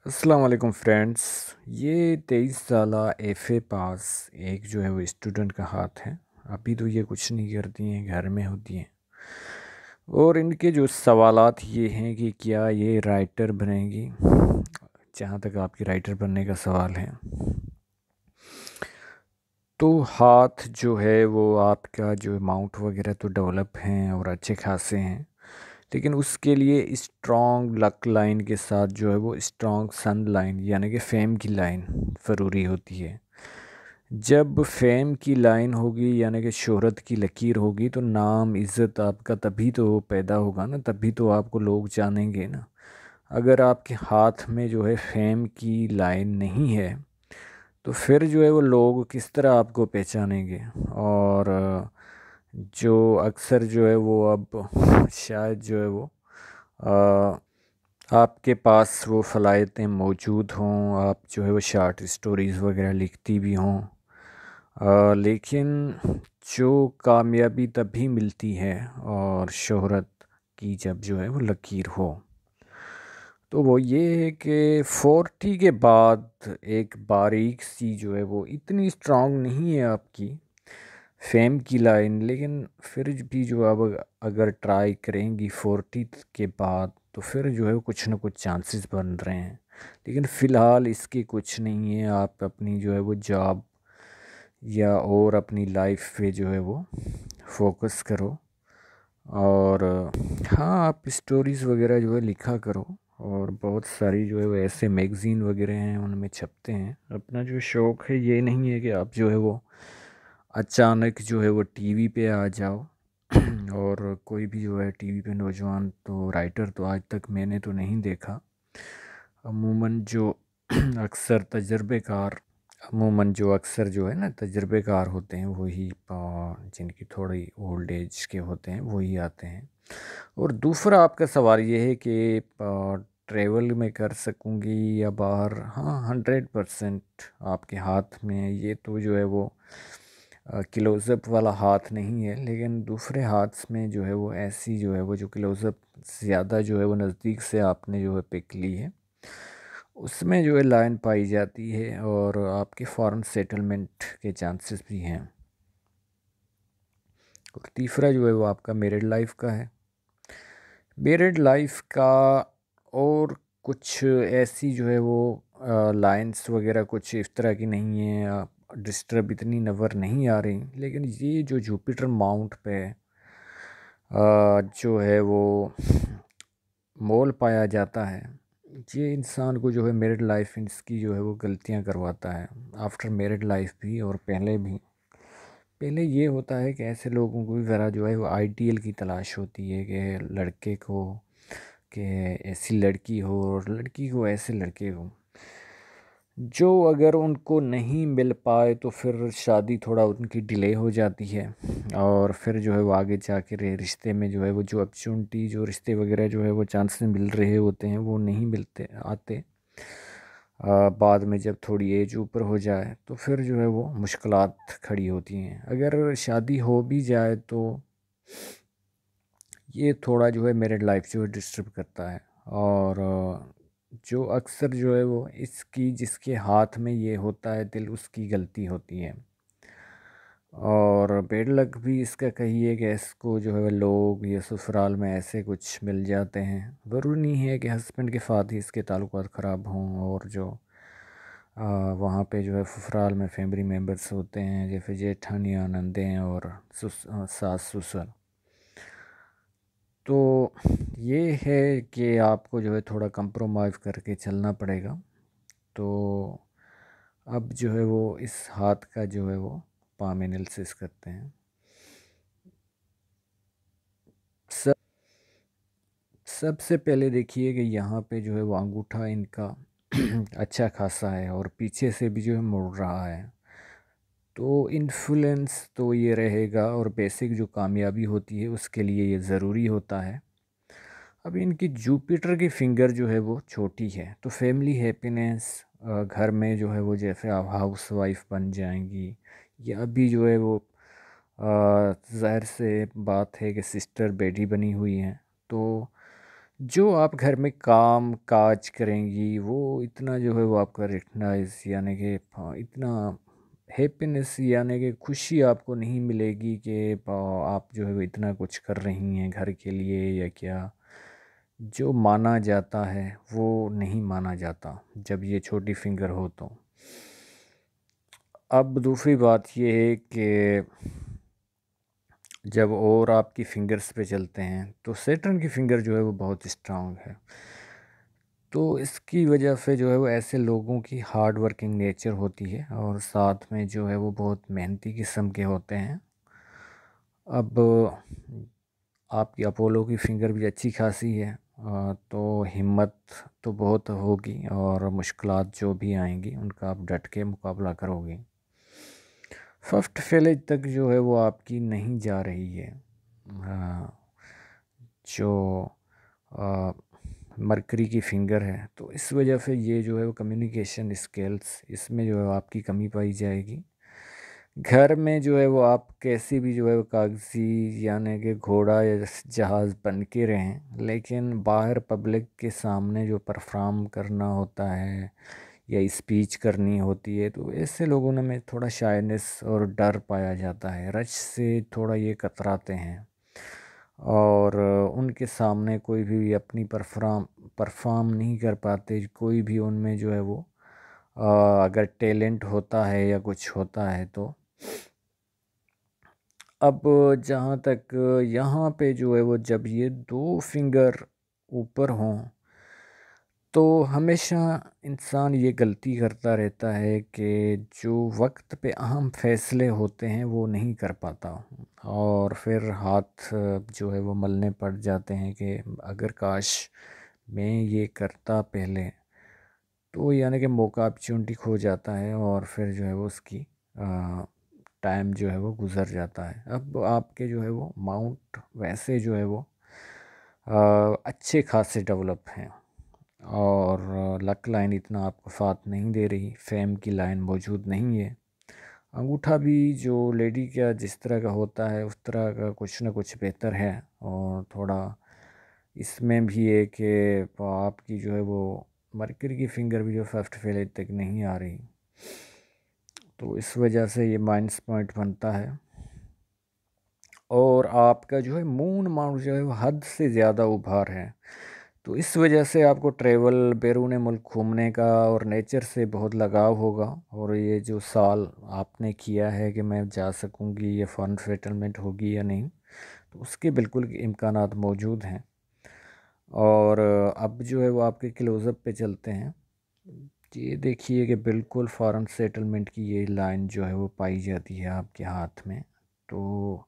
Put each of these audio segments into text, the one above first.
अस्सलाम वालेकुम फ्रेंड्स। ये 23 साला एफ़ए पास एक जो है वो स्टूडेंट का हाथ है। अभी तो ये कुछ नहीं करती हैं, घर में होती हैं। और इनके जो सवालात ये हैं कि क्या ये राइटर बनेगी। जहाँ तक आपकी राइटर बनने का सवाल है, तो हाथ जो है वो आपका जो माउंट वगैरह तो डेवलप हैं और अच्छे खासे हैं, लेकिन उसके लिए स्ट्रॉन्ग लक लाइन के साथ जो है वो स्ट्रॉन्ग सन लाइन यानी कि फेम की लाइन ज़रूरी होती है। जब फेम की लाइन होगी यानी कि शोहरत की लकीर होगी तो नाम इज़्ज़त आपका तभी तो पैदा होगा ना, तभी तो आपको लोग जानेंगे ना। अगर आपके हाथ में जो है फेम की लाइन नहीं है तो फिर जो है वो लोग किस तरह आपको पहचानेंगे। और जो अक्सर जो है वो अब शायद जो है वो आपके पास वो फ़लाइतें मौजूद हों, आप जो है वो शार्ट स्टोरीज़ वगैरह लिखती भी हों, लेकिन जो कामयाबी तभी मिलती है और शोहरत की जब जो है वो लकीर हो। तो वो ये है कि 40 के बाद एक बारीक सी जो है वो इतनी स्ट्रांग नहीं है आपकी फेम की लाइन, लेकिन फिर भी जो अब अगर ट्राई करेंगी 40 के बाद तो फिर जो है वो कुछ ना कुछ चांसेस बन रहे हैं। लेकिन फ़िलहाल इसके कुछ नहीं है। आप अपनी जो है वो जॉब या और अपनी लाइफ पे जो है वो फोकस करो। और हाँ, आप स्टोरीज़ वगैरह जो है लिखा करो। और बहुत सारी जो है वो ऐसे मैगज़ीन वगैरह हैं, उनमें छपते हैं। अपना जो शौक़ है ये नहीं है कि आप जो है वो अचानक जो है वो टीवी पे आ जाओ। और कोई भी जो है टीवी पे नौजवान तो राइटर तो आज तक मैंने तो नहीं देखा। अमूमन जो अक्सर तजर्बेकार अमूमन जो अक्सर जो है ना तजर्बेकार होते हैं वही जिनकी थोड़ी ओल्ड एज के होते हैं वही आते हैं। और दूसरा आपका सवाल ये है कि ट्रैवल में कर सकूँगी या बाहर। हाँ, 100% आपके हाथ में है। ये तो जो है वो क्लोज़अप वाला हाथ नहीं है, लेकिन दूसरे हाथ में जो है वो ऐसी जो है वो जो क्लोज़अप ज़्यादा जो है वो नज़दीक से आपने जो है पिक ली है, उसमें जो है लाइन पाई जाती है और आपके फॉरेन सेटलमेंट के चांसेस भी हैं। और तीसरा जो है वो आपका मैरिड लाइफ का है। मैरिड लाइफ का और कुछ ऐसी जो है वो लाइंस वगैरह कुछ इस तरह की नहीं है, डिस्टर्ब इतनी नज़र नहीं आ रही। लेकिन ये जो जुपिटर माउंट पे जो है वो मोल पाया जाता है, ये इंसान को जो है मैरिड लाइफ इसकी जो है वो गलतियां करवाता है। आफ्टर मैरिड लाइफ भी और पहले भी। पहले ये होता है कि ऐसे लोगों को भी ज़रा जो है वो आइडियल की तलाश होती है कि लड़के को कि ऐसी लड़की हो और लड़की को ऐसे लड़के हो, जो अगर उनको नहीं मिल पाए तो फिर शादी थोड़ा उनकी डिले हो जाती है। और फिर जो है वो आगे जाके रिश्ते में जो है वो जो अपॉर्चुनिटी जो रिश्ते वगैरह जो है वो चांसेस मिल रहे होते हैं वो नहीं मिलते आते। बाद में जब थोड़ी एज ऊपर हो जाए तो फिर जो है वो मुश्किलात खड़ी होती हैं। अगर शादी हो भी जाए तो ये थोड़ा जो है मैरिड लाइफ जो है डिस्टर्ब करता है। और जो अक्सर जो है वो इसकी जिसके हाथ में ये होता है दिल, उसकी गलती होती है। और बेड लक भी इसका कहिए कि इसको जो है लोग ये ससुराल में ऐसे कुछ मिल जाते हैं। ज़रूरी नहीं है कि हस्बैंड के साथ ही इसके ताल्लुकात ख़राब हों। और जो वहाँ पे जो है ससुराल में फैमिली मेम्बर्स होते हैं जैसे जेठानियाँ, नंदें और सास ससुर। तो ये है कि आपको जो है थोड़ा कंप्रोमाइज़ करके चलना पड़ेगा। तो अब जो है वो इस हाथ का जो है वो पाम एनालिसिस करते हैं। सब सबसे पहले देखिए कि यहाँ पे जो है वो अंगूठा इनका अच्छा खासा है और पीछे से भी जो है मुड़ रहा है। तो इन्फ्लुएंस तो ये रहेगा और बेसिक जो कामयाबी होती है उसके लिए ये ज़रूरी होता है। अब इनकी जुपिटर की फिंगर जो है वो छोटी है तो फैमिली हैप्पीनेस घर में जो है वो जैसे आप हाउस वाइफ बन जाएंगी, या अभी जो है वो ज़ाहिर से बात है कि सिस्टर बेटी बनी हुई हैं, तो जो आप घर में काम काज करेंगी वो इतना जो है वो आपका रिकग्नाइज यानी कि इतना हैप्पीनेस यानी कि खुशी आपको नहीं मिलेगी कि आप जो है वो इतना कुछ कर रही हैं घर के लिए या क्या। जो माना जाता है वो नहीं माना जाता जब ये छोटी फिंगर हो तो। अब दूसरी बात ये है कि जब और आपकी फिंगर्स पे चलते हैं तो सैटर्न की फिंगर जो है वो बहुत स्ट्रांग है। तो इसकी वजह से जो है वो ऐसे लोगों की हार्ड वर्किंग नेचर होती है और साथ में जो है वो बहुत मेहनती किस्म के होते हैं। अब आपकी अपोलो की फिंगर भी अच्छी खासी है, तो हिम्मत तो बहुत होगी और मुश्किलात जो भी आएंगी उनका आप डट के मुकाबला करोगे। फर्स्ट फेलेज तक जो है वो आपकी नहीं जा रही है। जो मरकरी की फिंगर है तो इस वजह से ये जो है वो कम्युनिकेशन स्किल्स इसमें जो है आपकी कमी पाई जाएगी। घर में जो है वो आप कैसी भी जो है वो कागजी यानी कि घोड़ा या जहाज़ बन के रहें, लेकिन बाहर पब्लिक के सामने जो परफॉर्म करना होता है या स्पीच करनी होती है तो ऐसे लोगों में थोड़ा शाइनेस और डर पाया जाता है, रश से थोड़ा ये कतराते हैं और उनके सामने कोई भी अपनी परफॉर्म नहीं कर पाते। कोई भी उनमें जो है वो अगर टैलेंट होता है या कुछ होता है तो। अब जहाँ तक यहाँ पे जो है वो जब ये दो फिंगर ऊपर हों तो हमेशा इंसान ये गलती करता रहता है कि जो वक्त पे अहम फैसले होते हैं वो नहीं कर पाता और फिर हाथ जो है वो मलने पड़ जाते हैं कि अगर काश मैं ये करता पहले, तो यानी कि मौका अपॉर्चुनिटी खो जाता है और फिर जो है वो उसकी टाइम जो है वो गुज़र जाता है। अब आपके जो है वो माउंट वैसे जो है वो अच्छे खासे डेवलप हैं और लक लाइन इतना आपको साथ नहीं दे रही, फेम की लाइन मौजूद नहीं है। अंगूठा भी जो लेडी का जिस तरह का होता है उस तरह का कुछ ना कुछ बेहतर है और थोड़ा इसमें भी है कि आपकी जो है वो मरकरी की फिंगर भी जो फर्स्ट फेलेज तक नहीं आ रही, तो इस वजह से ये माइनस पॉइंट बनता है। और आपका जो है मून माउंट जो है वो हद से ज़्यादा उभार है, तो इस वजह से आपको ट्रैवल बैरून मुल्क घूमने का और नेचर से बहुत लगाव होगा। और ये जो साल आपने किया है कि मैं जा सकूंगी ये फॉरेन सेटलमेंट होगी या नहीं, तो उसके बिल्कुल इम्कानात मौजूद हैं। और अब जो है वो आपके क्लोज़अप पे चलते हैं। ये देखिए कि बिल्कुल फॉरेन सेटलमेंट की ये लाइन जो है वो पाई जाती है आपके हाथ में। तो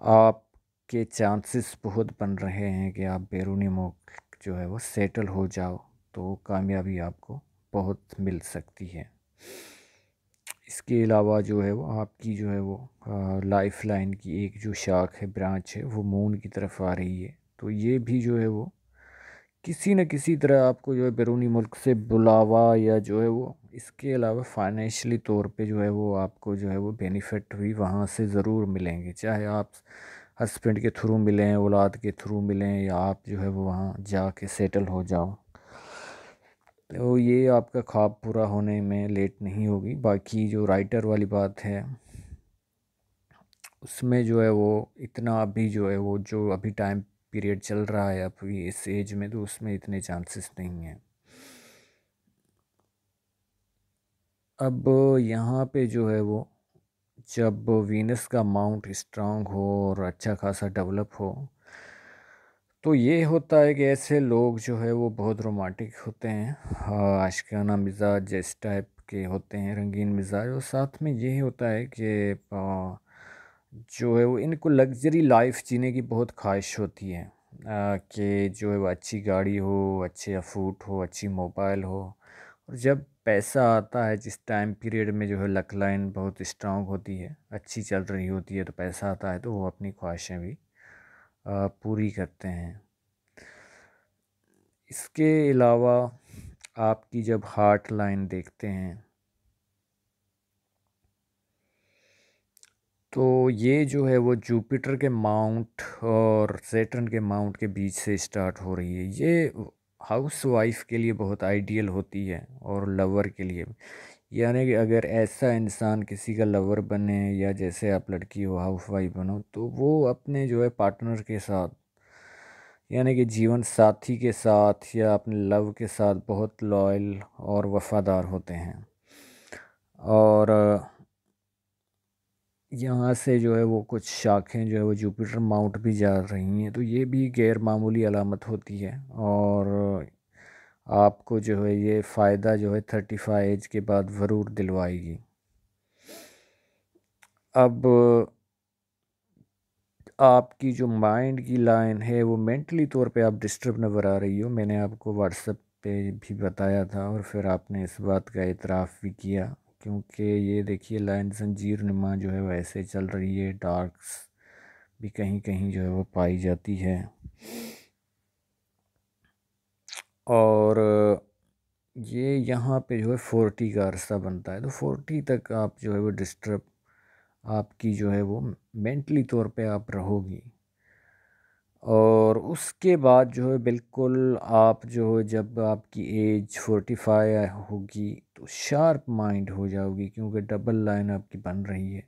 आपके चांसेस बहुत बन रहे हैं कि आप बैरूनी मुल्क जो है वो सेटल हो जाओ, तो कामयाबी आपको बहुत मिल सकती है। इसके अलावा जो है वो आपकी जो है वो लाइफ लाइन की एक जो शाख है ब्रांच है वो मून की तरफ आ रही है, तो ये भी जो है वो किसी न किसी तरह आपको जो है बैरूनी मुल्क से बुलावा या जो है वो इसके अलावा फाइनेंशियली तौर पे जो है वो आपको जो है वो बेनिफिट भी वहाँ से ज़रूर मिलेंगे, चाहे आप हस्बैंड के थ्रू मिलें, औलाद के थ्रू मिलें या आप जो है वो वहाँ जाके सेटल हो जाओ। तो ये आपका ख्वाब पूरा होने में लेट नहीं होगी। बाकी जो राइटर वाली बात है उसमें जो है वो इतना अभी जो है वो जो अभी टाइम पीरियड चल रहा है अभी इस एज में, तो उसमें इतने चांसेस नहीं हैं। अब यहाँ पे जो है वो जब वीनस का माउंट स्ट्रांग हो और अच्छा खासा डेवलप हो तो ये होता है कि ऐसे लोग जो है वो बहुत रोमांटिक होते हैं, हाँ, आशिकाना मिजाज जिस टाइप के होते हैं, रंगीन मिजाज। और साथ में ये होता है कि जो है वो इनको लग्जरी लाइफ जीने की बहुत ख्वाहिश होती है कि जो है वो अच्छी गाड़ी हो, अच्छे फूड हो, अच्छी मोबाइल हो। और जब पैसा आता है जिस टाइम पीरियड में जो है लक लाइन बहुत स्ट्रांग होती है, अच्छी चल रही होती है, तो पैसा आता है तो वो अपनी ख्वाहिशें भी पूरी करते हैं। इसके अलावा आपकी जब हार्ट लाइन देखते हैं तो ये जो है वो जुपिटर के माउंट और सैटर्न के माउंट के बीच से स्टार्ट हो रही है। ये हाउस वाइफ के लिए बहुत आइडियल होती है और लवर के लिए। यानी कि अगर ऐसा इंसान किसी का लवर बने या जैसे आप लड़की हो हाउस वाइफ बनो, तो वो अपने जो है पार्टनर के साथ, यानी कि जीवन साथी के साथ या अपने लव के साथ बहुत लॉयल और वफादार होते हैं। और यहाँ से जो है वो कुछ शाखें जो है वो जुपिटर माउंट भी जा रही हैं, तो ये भी गैर मामूली अलामत होती है। और आपको जो है ये फ़ायदा जो है 35 एज के बाद ज़रूर दिलवाएगी। अब आपकी जो माइंड की लाइन है वो मेंटली तौर पे आप डिस्टर्ब नज़र आ रही हो। मैंने आपको व्हाट्सएप पे भी बताया था और फिर आपने इस बात का इतराफ़ भी किया, क्योंकि ये देखिए लाइन जंजीर नुमा जो है वैसे चल रही है, डार्क्स भी कहीं कहीं जो है वो पाई जाती है। और ये यहाँ पे जो है 40 का अरसा बनता है, तो 40 तक आप जो है वो डिस्टर्ब, आपकी जो है वो मेंटली तौर पे आप रहोगी। और उसके बाद जो है बिल्कुल आप जो है जब आपकी एज 45 होगी तो शार्प माइंड हो जाओगी, क्योंकि डबल लाइन आपकी बन रही है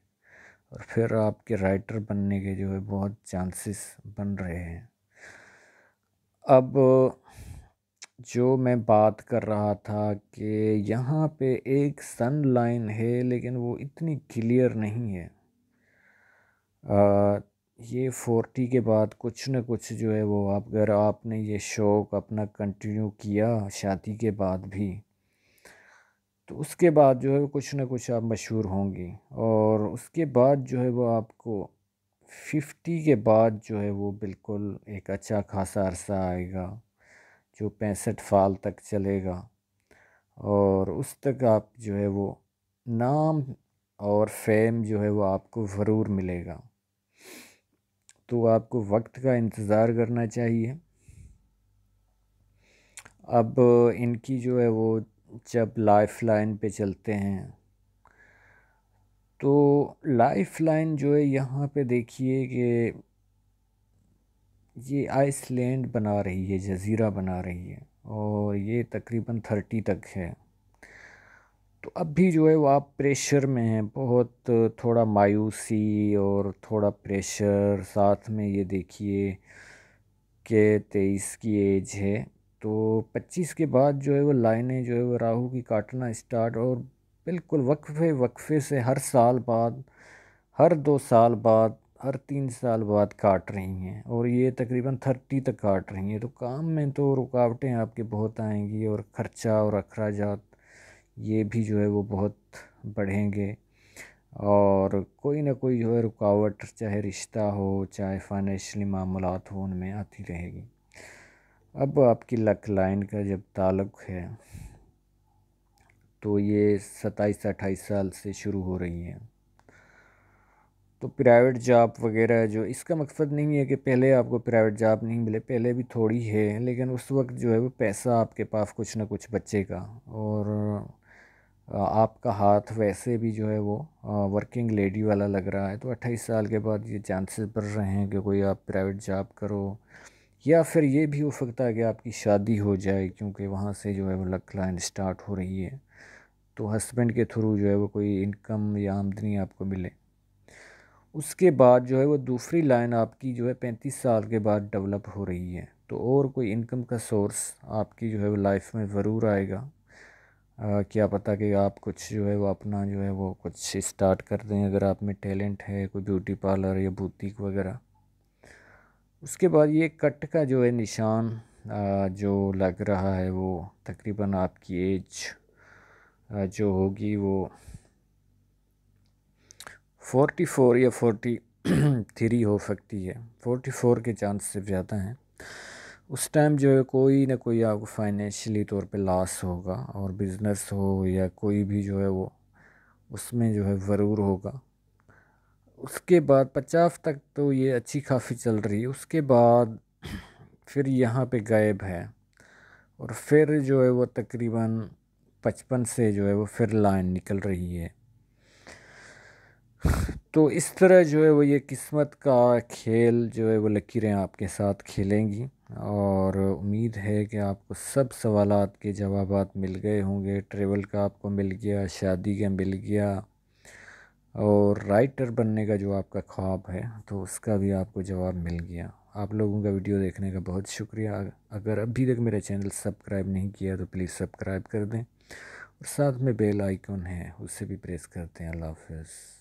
और फिर आपके राइटर बनने के जो है बहुत चांसेस बन रहे हैं। अब जो मैं बात कर रहा था कि यहाँ पे एक सन लाइन है लेकिन वो इतनी क्लियर नहीं है। ये 40 के बाद कुछ न कुछ जो है वो आप, अगर आपने ये शौक़ अपना कंटिन्यू किया शादी के बाद भी, तो उसके बाद जो है वो कुछ न कुछ आप मशहूर होंगी। और उसके बाद जो है वो आपको 50 के बाद जो है वो बिल्कुल एक अच्छा खासा अरसा आएगा जो 65 साल तक चलेगा। और उस तक आप जो है वो नाम और फेम जो है वो आपको ज़रूर मिलेगा। तो आपको वक्त का इंतज़ार करना चाहिए। अब इनकी जो है वो जब लाइफ लाइन पे चलते हैं, तो लाइफ लाइन जो है यहाँ पे देखिए कि ये आइसलैंड बना रही है, जज़ीरा बना रही है और ये तकरीबन 30 तक है। तो अब भी जो है वो आप प्रेशर में हैं बहुत, थोड़ा मायूसी और थोड़ा प्रेशर साथ में। ये देखिए कि 23 की एज है, तो 25 के बाद जो है वो लाइनें जो है वो राहु की काटना स्टार्ट, और बिल्कुल वक्फे वक्फे से हर साल बाद, हर 2 साल बाद, हर 3 साल बाद काट रही हैं और ये तकरीबन 30 तक काट रही हैं। तो काम में तो रुकावटें आपके बहुत आएंगी और ख़र्चा और अखराजात ये भी जो है वो बहुत बढ़ेंगे। और कोई ना कोई जो है रुकावट, चाहे रिश्ता हो चाहे फाइनेंशियली मामलात हो, उनमें आती रहेगी। अब आपकी लक लाइन का जब ताल्लुक़ है तो ये 27-28 साल से शुरू हो रही है। तो प्राइवेट जॉब वगैरह, जो इसका मकसद नहीं है कि पहले आपको प्राइवेट जॉब नहीं मिले, पहले भी थोड़ी है, लेकिन उस वक्त जो है वो पैसा आपके पास कुछ ना कुछ बचेगा। और आपका हाथ वैसे भी जो है वो वर्किंग लेडी वाला लग रहा है, तो 28 साल के बाद ये चांसेस बढ़ रहे हैं कि कोई आप प्राइवेट जॉब करो, या फिर ये भी हो सकता है कि आपकी शादी हो जाए, क्योंकि वहाँ से जो है वो लक लाइन स्टार्ट हो रही है। तो हस्बैंड के थ्रू जो है वो कोई इनकम या आमदनी आपको मिले। उसके बाद जो है वो दूसरी लाइन आपकी जो है 35 साल के बाद डेवलप हो रही है, तो और कोई इनकम का सोर्स आपकी जो है वो लाइफ में ज़रूर आएगा। क्या पता कि आप कुछ जो है वो अपना जो है वो कुछ स्टार्ट कर दें, अगर आप में टैलेंट है, कोई ब्यूटी पार्लर या बुटीक वगैरह। उसके बाद ये कट का जो है निशान जो लग रहा है वो तकरीबन आपकी एज जो होगी वो 44 या 43 हो सकती है। 44 के चांस से ज़्यादा हैं। उस टाइम जो है कोई ना कोई आपको फाइनेंशियली तौर पे लॉस होगा, और बिज़नेस हो या कोई भी जो है वो उसमें जो है ज़रूर होगा। उसके बाद 50 तक तो ये अच्छी खासी चल रही है। उसके बाद फिर यहाँ पे गायब है, और फिर जो है वो तकरीबन 55 से जो है वो फिर लाइन निकल रही है। तो इस तरह जो है वो ये किस्मत का खेल जो है वो लकीरें आपके साथ खेलेंगी। और उम्मीद है कि आपको सब सवालात के जवाबात मिल गए होंगे। ट्रेवल का आपको मिल गया, शादी का मिल गया, और राइटर बनने का जो आपका ख्वाब है तो उसका भी आपको जवाब मिल गया। आप लोगों का वीडियो देखने का बहुत शुक्रिया। अगर अभी तक मेरा चैनल सब्सक्राइब नहीं किया तो प्लीज़ सब्सक्राइब कर दें, और साथ में बेल आइकन है उसे भी प्रेस करते हैं। अल्लाह हाफ़िज़।